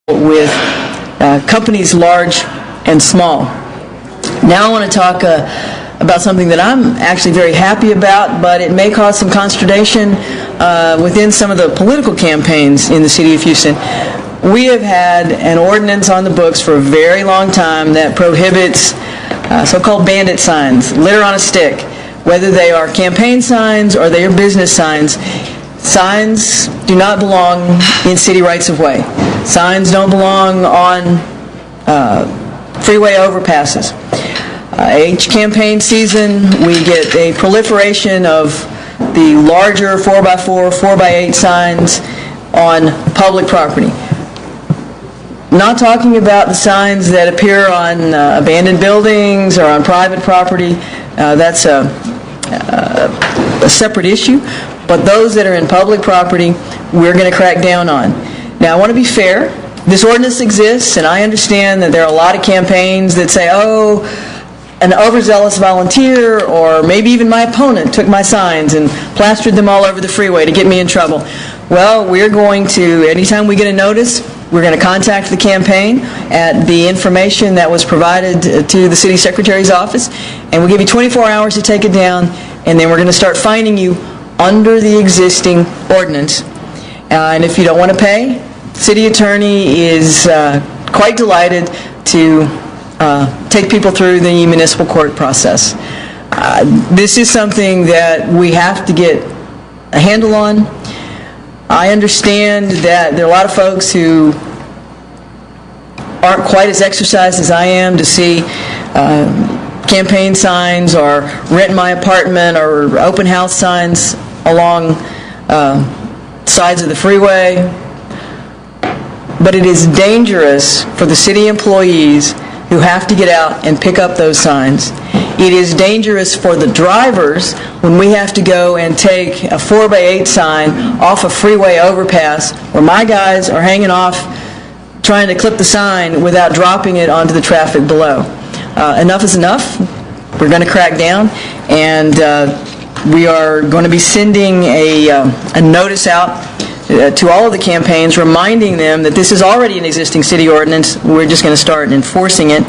with companies large and small. Now I want to talk about something that I'm actually very happy about, but it may cause some consternation within some of the political campaigns in the city of Houston. We have had an ordinance on the books for a very long time that prohibits so-called bandit signs, litter on a stick, whether they are campaign signs or they are business signs. Signs do not belong in city rights-of-way. Signs don't belong on freeway overpasses. Each campaign season, we get a proliferation of the larger 4x4, 4x8 signs on public property. Not talking about the signs that appear on abandoned buildings or on private property. That's a separate issue. But those that are in public property, we're going to crack down on. Now, I want to be fair. This ordinance exists, and I understand that there are a lot of campaigns that say, oh, an overzealous volunteer or maybe even my opponent took my signs and plastered them all over the freeway to get me in trouble. Well, we're going to, anytime we get a notice, we're going to contact the campaign at the information that was provided to the city secretary's office, and we'll give you 24 hours to take it down, and then we're going to start fining you under the existing ordinance. And if you don't want to pay, the city attorney is quite delighted to take people through the municipal court process. This is something that we have to get a handle on. I understand that there are a lot of folks who aren't quite as exercised as I am to see campaign signs or rent my apartment or open house signs along sides of the freeway. But it is dangerous for the city employees who have to get out and pick up those signs. It is dangerous for the drivers when we have to go and take a 4x8 sign off a freeway overpass where my guys are hanging off trying to clip the sign without dropping it onto the traffic below. Enough is enough. We're going to crack down, and we are going to be sending a notice out to all of the campaigns, reminding them that this is already an existing city ordinance. We're just going to start enforcing it.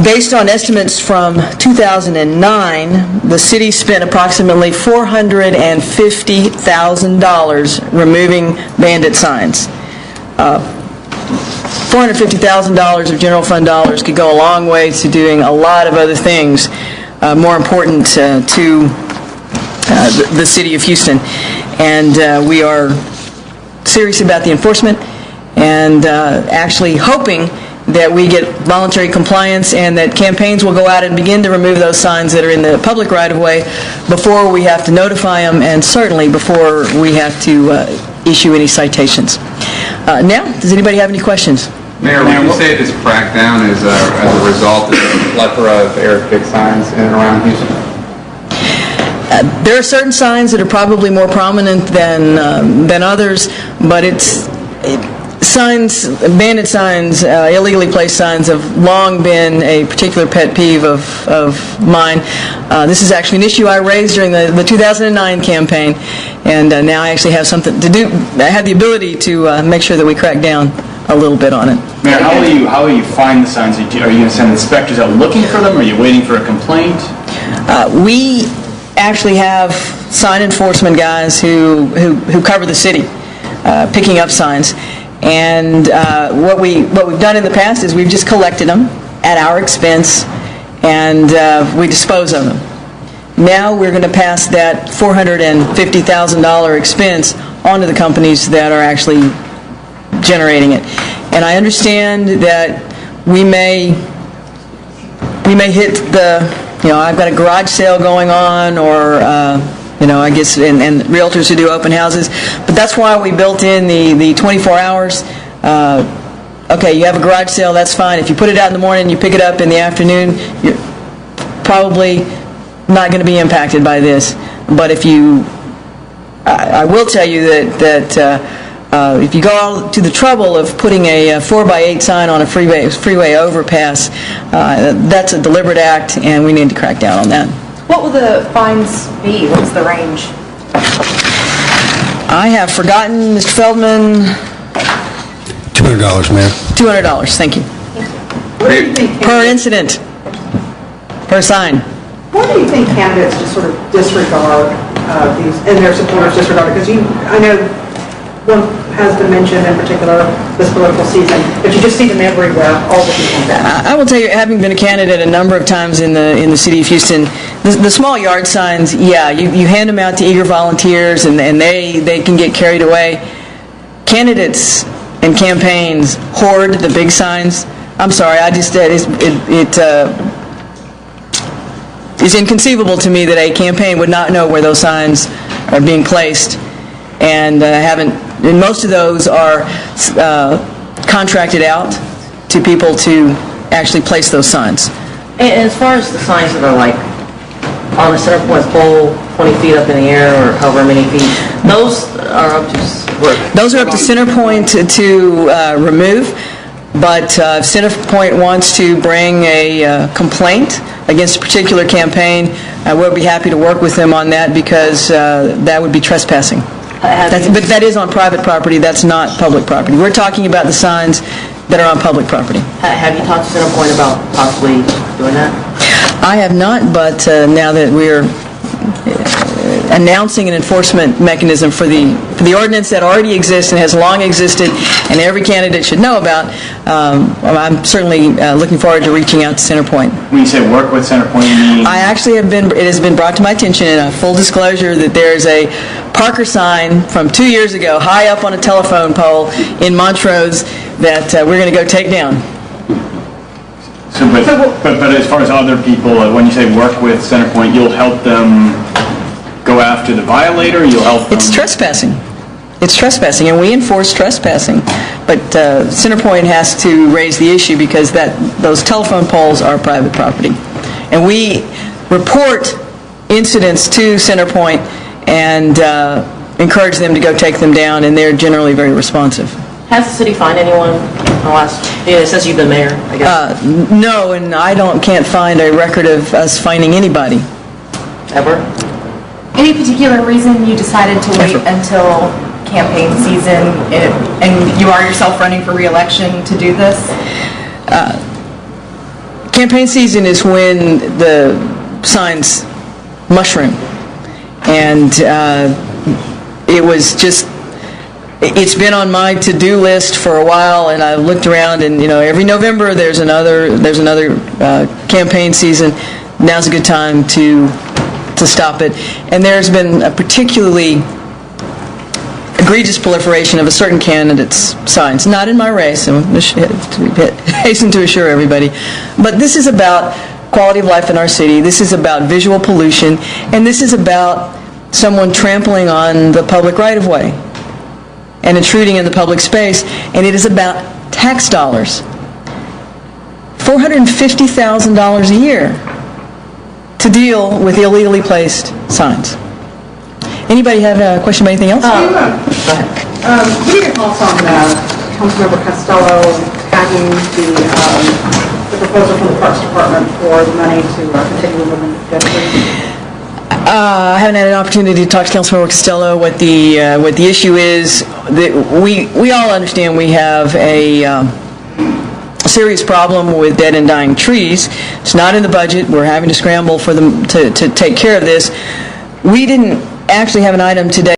Based on estimates from 2009, the city spent approximately $450,000 removing bandit signs. $450,000 of general fund dollars could go a long way to doing a lot of other things more important to the city of Houston. And we are serious about the enforcement and actually hoping that we get voluntary compliance and that campaigns will go out and begin to remove those signs that are in the public right-of-way before we have to notify them, and certainly before we have to issue any citations. Now, does anybody have any questions? Mayor, would you say this crackdown is as a result of the plethora of Eric Pick signs in and around Houston? There are certain signs that are probably more prominent than others, but bandit signs, illegally placed signs have long been a particular pet peeve of mine. This is actually an issue I raised during the 2009 campaign, and now I actually have something to do. I have the ability to make sure that we crack down a little bit on it. Mayor, how will you find the signs? Are you going to send inspectors out looking for them? Are you waiting for a complaint? We actually have sign enforcement guys who cover the city, picking up signs. And what we've done in the past is we've just collected them at our expense, and we dispose of them. Now we're going to pass that $450,000 expense onto the companies that are actually generating it. And I understand that we may hit the, I've got a garage sale going on, or I guess, and realtors who do open houses. But that's why we built in the 24 hours. Okay, you have a garage sale, that's fine. If you put it out in the morning and you pick it up in the afternoon, you're probably not going to be impacted by this. But if I will tell you that if you go all to the trouble of putting a 4x8 sign on a freeway overpass, that's a deliberate act, and we need to crack down on that. What will the fines be? What's the range? I have forgotten, Mr. Feldman. $200, Mayor. $200, thank you. What do you think Per incident, per sign. What do you think candidates just sort of disregard these, and their supporters disregard? Because I know one has been mentioned in particular this political season, but you just see them everywhere all the time. I will tell you, having been a candidate a number of times in the city of Houston, the small yard signs, yeah, you hand them out to eager volunteers, and they can get carried away. Candidates and campaigns hoard the big signs. I'm sorry, I just it is inconceivable to me that a campaign would not know where those signs are being placed, and and most of those are contracted out to people to actually place those signs. And as far as the signs that are like on the center point pole, 20 feet up in the air or however many feet, those are up to what? Those are up to Centerpoint to remove, but if Centerpoint wants to bring a complaint against a particular campaign, we'll be happy to work with them on that, because that would be trespassing. But that is on private property, that's not public property. We're talking about the signs that are on public property. Have you talked to Centerpoint about possibly doing that? I have not, but now that we're announcing an enforcement mechanism for the ordinance that already exists and has long existed and every candidate should know about, I'm certainly looking forward to reaching out to Centerpoint. When you say work with Centerpoint, you mean? I actually it has been brought to my attention in a full disclosure that there's a Parker sign from 2 years ago high up on a telephone pole in Montrose that we're going to go take down. So, but as far as other people, when you say work with Centerpoint, you'll help them go after the violator? You'll help them? It's trespassing. It's trespassing, and we enforce trespassing. But Centerpoint has to raise the issue because those telephone poles are private property. And we report incidents to Centerpoint and encourage them to go take them down, and they're generally very responsive. Has the city fined anyone in the last, since you've been mayor, I guess? No, and I can't find a record of us finding anybody. Ever? Any particular reason you decided to wait until campaign season and you are yourself running for re-election to do this? Campaign season is when the signs mushroom. And it's been on my to-do list for a while, and I looked around, and every November there's another campaign season. Now's a good time to stop it. And there's been a particularly egregious proliferation of a certain candidate's signs. Not in my race, I hasten to assure everybody. But this is about quality of life in our city. This is about visual pollution, and this is about someone trampling on the public right-of-way and intruding in the public space, and it is about tax dollars. $450,000 a year to deal with illegally placed signs. Anybody have a question about anything else? What are your thoughts on Councilmember Costello tagging the proposal from the Parks Department for the money to continue moving Jeff? I haven't had an opportunity to talk to Councilmember Costello. What the issue is, that we all understand we have a serious problem with dead and dying trees. It's not in the budget. We're having to scramble for them to take care of this. We didn't actually have an item today